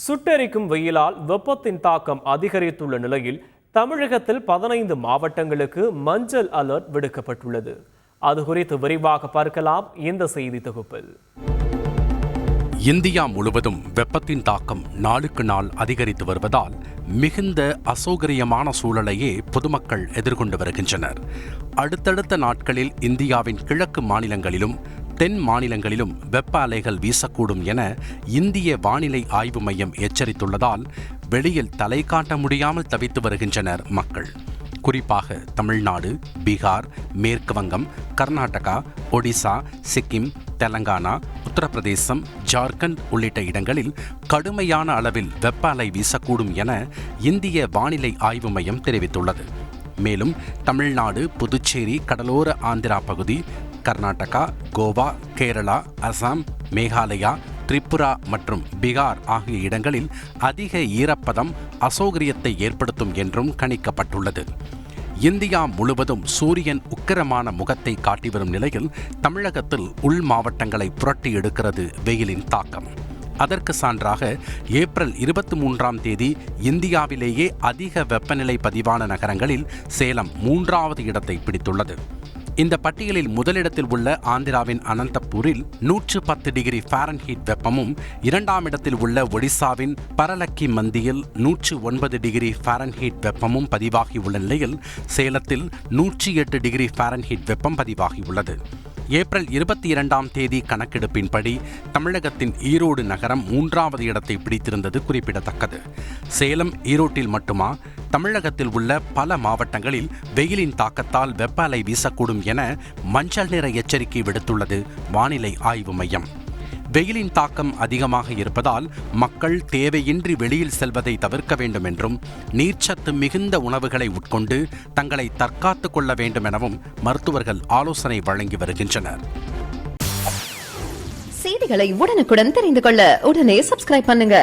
சுட்டெரிக்கும் வெயிலால் வெப்பத்தின் தாக்கம் அதிகரித்துள்ள நிலையில் தமிழகத்தில் 15 மாவட்டங்களுக்கு மஞ்சள் அலர்ட் விடுக்கப்பட்டுள்ளது. அது குறித்து விரிவாக பார்க்கலாம் இந்த செய்தி தொகுப்பில். இந்தியா முழுவதும் வெப்பத்தின் தாக்கம் நாளுக்கு நாள் அதிகரித்து வருவதால் மிகுந்த அசௌகரியமான சூழலையே பொதுமக்கள் எதிர்கொண்டு வருகின்றனர். அடுத்தடுத்த நாட்களில் இந்தியாவின் கிழக்கு மாநிலங்களிலும் தென் மாநிலங்களிலும் வெப்ப அலைகள் வீசக்கூடும் என இந்திய வானிலை ஆய்வு மையம் எச்சரித்துள்ளதால் வெளியில் தலை காட்ட முடியாமல் தவித்து வருகின்றனர் மக்கள். குறிப்பாக தமிழ்நாடு, பீகார், மேற்கு வங்கம், கர்நாடகா, ஒடிசா, சிக்கிம், தெலங்கானா, உத்தரப்பிரதேசம், ஜார்க்கண்ட் உள்ளிட்ட இடங்களில் கடுமையான அளவில் வெப்ப அலை வீசக்கூடும் என இந்திய வானிலை ஆய்வு மையம் தெரிவித்துள்ளது. மேலும் தமிழ்நாடு, புதுச்சேரி, கடலோர ஆந்திரா பகுதி, கர்நாடகா, கோவா, கேரளா, அசாம், மேகாலயா, திரிபுரா மற்றும் பீகார் ஆகிய இடங்களில் அதிக ஈரப்பதம் அசௌகரியத்தை ஏற்படுத்தும் என்றும் கணிக்கப்பட்டுள்ளது. இந்தியா முழுவதும் சூரியன் உக்கிரமான முகத்தை காட்டி வரும் நிலையில் தமிழகத்தில் உள் மாவட்டங்களை புரட்டி எடுக்கிறது வெயிலின் தாக்கம். அதற்கு சான்றாக ஏப்ரல் 23ஆம் தேதி இந்தியாவிலேயே அதிக வெப்பநிலை பதிவான நகரங்களில் சேலம் 3வது இடத்தை பிடித்துள்ளது. இந்த பட்டியலில் முதலிடத்தில் உள்ள ஆந்திராவின் அனந்தபூரில் 110 டிகிரி ஃபாரன்ஹீட் வெப்பமும், 2ஆம் இடத்தில் உள்ள ஒடிசாவின் பரலக்கி மந்தியில் 109 டிகிரி ஃபாரன்ஹீட் வெப்பமும் பதிவாகியுள்ள நிலையில் சேலத்தில் 108 டிகிரி ஃபாரன்ஹீட் வெப்பம் பதிவாகியுள்ளது. ஏப்ரல் 22ஆம் தேதி கணக்கெடுப்பின்படி தமிழகத்தின் ஈரோடு நகரம் 3வது இடத்தை பிடித்திருந்தது குறிப்பிடத்தக்கது. சேலம், ஈரோட்டில் மட்டுமா தமிழகத்தில் உள்ள பல மாவட்டங்களில் வெயிலின் தாக்கத்தால் வெப்ப அலை வீசக்கூடும் என மஞ்சள் நிற எச்சரிக்கை விடுத்துள்ளது வானிலை ஆய்வு மையம். வெயிலின் தாக்கம் அதிகமாக இருப்பதால் மக்கள் தேவையின்றி வெளியில் செல்வதை தவிர்க்க வேண்டும் என்றும், நீர்ச்சத்து மிகுந்த உணவுகளை உட்கொண்டு தங்களை தற்காத்துக் கொள்ள வேண்டும் எனவும் மருத்துவர்கள் ஆலோசனை வழங்கி வருகின்றனர். செய்திகளை உடனுக்குடன் தெரிந்து கொள்ள உடனே சப்ஸ்கிரைப் பண்ணுங்க.